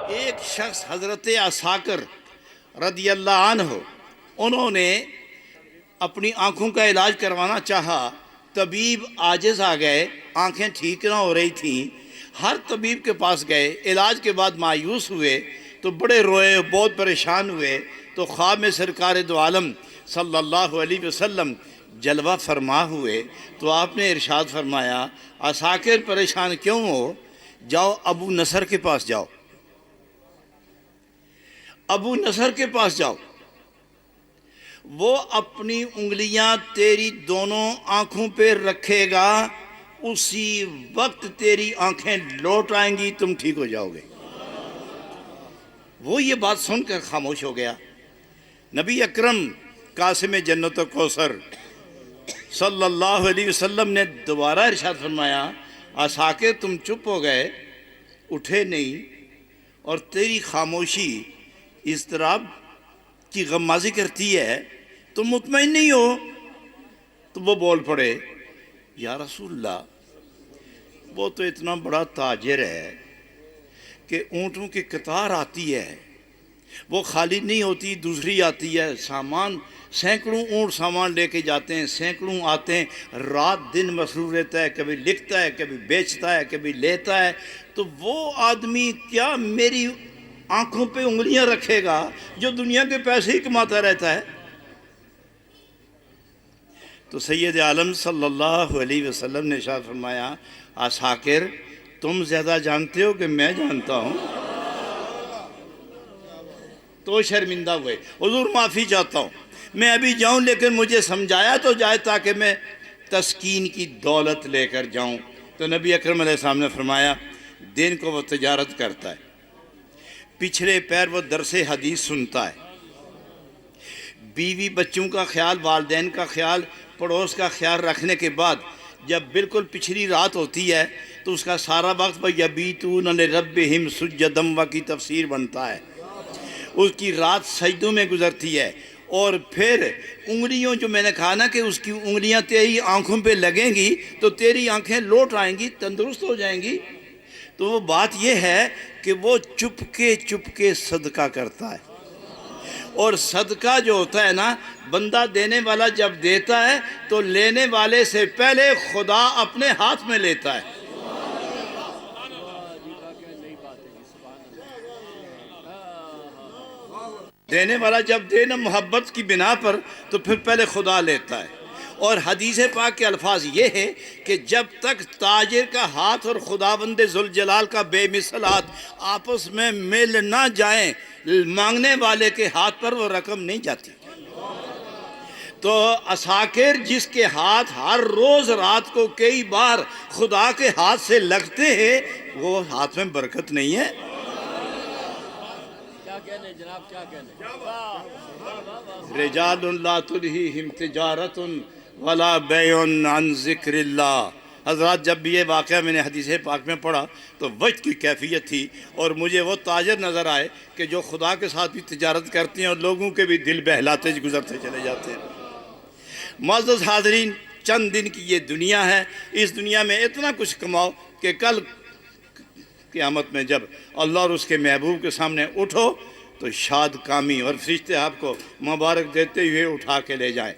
ایک شخص حضرت عساکر رضی اللہ عنہ، انہوں نے اپنی آنکھوں کا علاج کروانا چاہا، طبیب عاجز آ گئے، آنکھیں ٹھیک نہ ہو رہی تھیں، ہر طبیب کے پاس گئے، علاج کے بعد مایوس ہوئے تو بڑے روئے، بہت پریشان ہوئے، تو خواب میں سرکار دو عالم صلی اللہ علیہ وسلم جلوہ فرما ہوئے، تو آپ نے ارشاد فرمایا عساکر پریشان کیوں ہو، جاؤ ابو نصر کے پاس جاؤ، ابو نصر کے پاس جاؤ، وہ اپنی انگلیاں تیری دونوں آنکھوں پہ رکھے گا، اسی وقت تیری آنکھیں لوٹ آئیں گی، تم ٹھیک ہو جاؤ گے۔ وہ یہ بات سن کر خاموش ہو گیا۔ نبی اکرم قاسم جنت و کوثر صلی اللہ علیہ وسلم نے دوبارہ ارشاد فرمایا عساکر تم چپ ہو گئے، اٹھے نہیں، اور تیری خاموشی اضطراب کی غمازی کرتی ہے، تم مطمئن نہیں ہو؟ تو وہ بول پڑے یا رسول اللہ، وہ تو اتنا بڑا تاجر ہے کہ اونٹوں کی قطار آتی ہے، وہ خالی نہیں ہوتی، دوسری آتی ہے، سامان سینکڑوں اونٹ سامان لے کے جاتے ہیں، سینکڑوں آتے ہیں، رات دن مصروف رہتا ہے، کبھی لکھتا ہے، کبھی بیچتا ہے، کبھی لیتا ہے، تو وہ آدمی کیا میری آنکھوں پہ انگلیاں رکھے گا جو دنیا کے پیسے ہی کماتا رہتا ہے؟ تو سید عالم صلی اللہ علیہ وسلم نے ارشاد فرمایا عساکر تم زیادہ جانتے ہو کہ میں جانتا ہوں؟ تو شرمندہ ہوئے، حضور معافی چاہتا ہوں، میں ابھی جاؤں لیکن مجھے سمجھایا تو جائے تاکہ میں تسکین کی دولت لے کر جاؤں۔ تو نبی اکرم علیہ السلام نے فرمایا دن کو وہ تجارت کرتا ہے، پچھلے پیر وہ درس حدیث سنتا ہے، بیوی بچوں کا خیال، والدین کا خیال، پڑوس کا خیال رکھنے کے بعد جب بالکل پچھلی رات ہوتی ہے تو اس کا سارا وقت وَيَبِيتُونَ لِرَبِّهِمْ سُجَّدًا کی تفسیر بنتا ہے، اس کی رات سجدوں میں گزرتی ہے، اور پھر انگلیوں جو میں نے کہا نا کہ اس کی انگلیاں تیری آنکھوں پہ لگیں گی تو تیری آنکھیں لوٹ آئیں گی، تندرست ہو جائیں گی۔ تو وہ بات یہ ہے کہ وہ چپ کے صدقہ کرتا ہے، اور صدقہ جو ہوتا ہے نا، بندہ دینے والا جب دیتا ہے تو لینے والے سے پہلے خدا اپنے ہاتھ میں لیتا ہے۔ دینے والا جب دے نا محبت کی بنا پر تو پھر پہلے خدا لیتا ہے۔ اور حدیث پاک کے الفاظ یہ ہے کہ جب تک تاجر کا ہاتھ اور خداوند ذوالجلال کا بے مثل ہاتھ آپس میں مل نہ جائیں، مانگنے والے کے ہاتھ پر وہ رقم نہیں جاتی۔ تو عساکر جس کے ہاتھ ہر روز رات کو کئی بار خدا کے ہاتھ سے لگتے ہیں، وہ ہاتھ میں برکت نہیں ہے۔ جناب کیا کہنے؟ رجال لا تلہیہم تجارت ولا بیع عن ذکر اللہ۔ حضرات جب بھی یہ واقعہ میں نے حدیث پاک میں پڑھا تو وجد کی کیفیت تھی، اور مجھے وہ تاجر نظر آئے کہ جو خدا کے ساتھ بھی تجارت کرتے ہیں اور لوگوں کے بھی دل بہلاتے گزرتے چلے جاتے ہیں۔ معزز حاضرین، چند دن کی یہ دنیا ہے، اس دنیا میں اتنا کچھ کماؤ کہ کل قیامت میں جب اللہ اور اس کے محبوب کے سامنے اٹھو تو شاد کامی اور فرشتے آپ کو مبارک دیتے ہوئے اٹھا کے لے جائیں۔